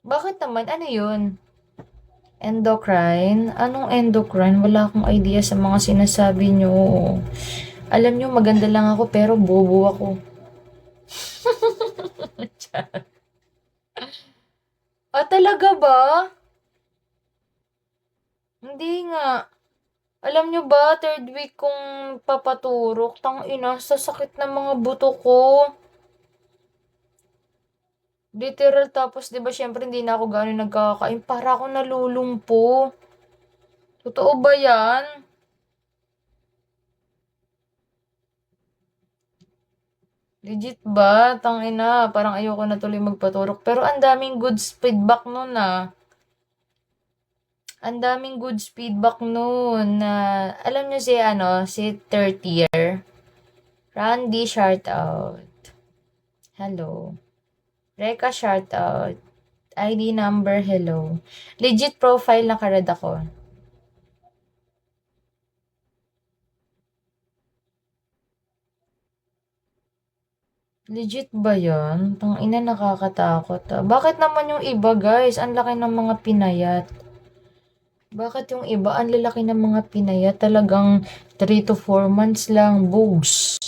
Bakit naman? Ano yun? Endocrine? Anong endocrine? Wala akong idea sa mga sinasabi nyo. Alam nyo, maganda lang ako pero bobo ako. Ah, talaga ba? Hindi nga. Alam nyo ba, third week kong papaturok, ina, sa sakit ng mga buto ko. Literal, tapos 'di ba syempre hindi na ako gaano nagkakain, para ako nalulumpo. Totoo ba 'yan? Legit ba? Ina, parang ayoko na tuloy magpaturok. Pero ang daming goods feedback nun ah. Ang daming goods feedback nun na, alam nyo si si third year. Randy, shout out. Hello. Reka, shout out. ID number, hello. Legit profile nakaread ako. Legit ba yan? Ina, nakakatakot ah. Bakit naman yung iba guys? Ang laki ng mga pinayat. Bakit yung iba? Ang lalaki ng mga pinayat. Talagang 3 to 4 months lang. Boobs.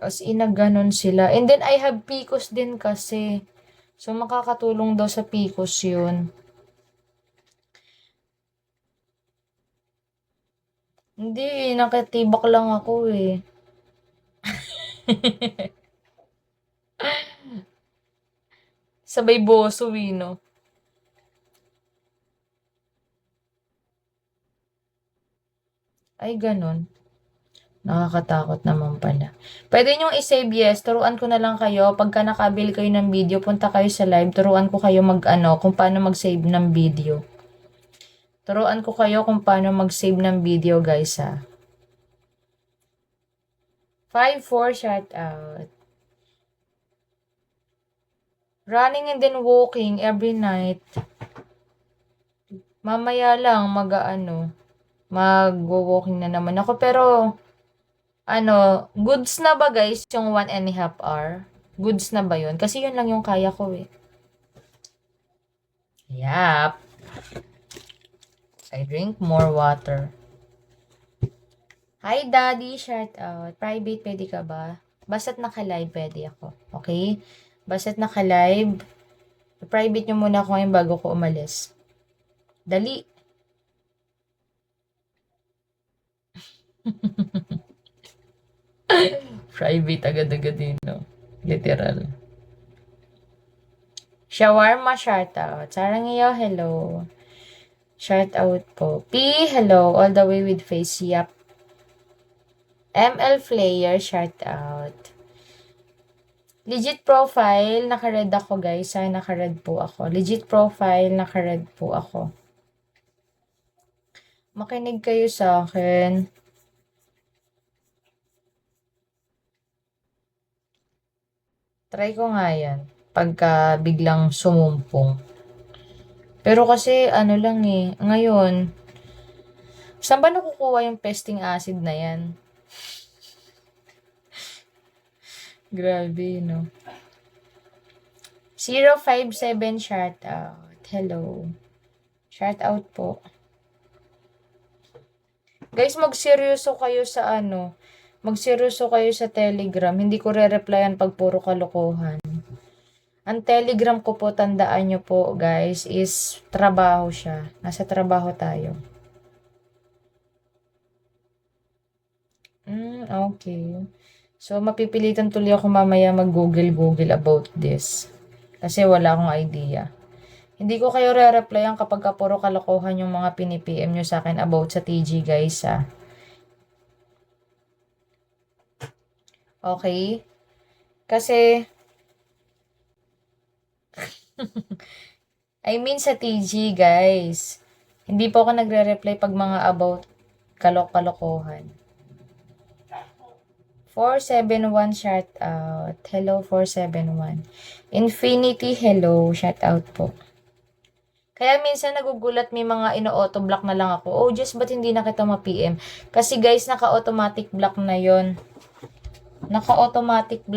As in, ganon sila. And then, I have PCOS din kasi. So, makakatulong daw sa PCOS yun. Hindi, nakatibak lang ako eh. Sabay boso eh, no? Ay, ganon. Nakakatakot naman pala. Pwede niyong i-save yes. Turuan ko na lang kayo. Pagka nakabil kayo ng video, punta kayo sa live. Turuan ko kayo kung paano mag-save ng video. Turuan ko kayo kung paano mag-save ng video, guys, ha. 5-4 shout out. Running and then walking every night. Mamaya lang mag-walking na naman ako. Pero, goods na ba guys yung 1.5 hour? Goods na ba yun? Kasi yun lang yung kaya ko eh. Yap. I drink more water. Hi daddy, shout out. Private pwede ka ba? Basta't naka-live pwede ako. Okay? Basta't naka-live. Private nyo muna ako ngayon bago ko umalis. Dali. Private agad-agad din, no? Literal. Shawarma, shout out. Sarangiyo, hello. Shout out po. P, hello. All the way with face, yap. ML Flayer, shout out. Legit profile, naka-red ako guys. Sana naka-red po ako. Legit profile, naka-red po ako. Makinig kayo sa akin. Try ko nga yan. Pagka biglang sumumpong. Pero kasi, lang eh. Ngayon, saan ba nakukuha yung pesting acid na yan? Grabe, no? 057 shout out. Hello. Shout out po. Guys, magseryoso kayo sa magseryoso kayo sa Telegram. Hindi ko re-replyan pag puro kalokohan. Ang Telegram ko po, tandaan nyo po guys, is trabaho siya. Nasa trabaho tayo. Okay. So, mapipilitan tuloy ako mamaya mag-Google about this. Kasi wala akong idea. Hindi ko kayo re-replyan kapag puro kalokohan yung mga pinipm nyo sa akin about sa TG guys ha. Okay? Kasi, I mean sa TG guys. Hindi po ako nagre-reply pag mga about kalokohan. 471 shout out. Hello 471. Infinity hello shout out po. Kaya minsan nagugulat, may mga ino-auto block na lang ako. Oh, just ba't hindi na kita ma-PM? Kasi guys, naka-automatic block na yon. Naka-automatic block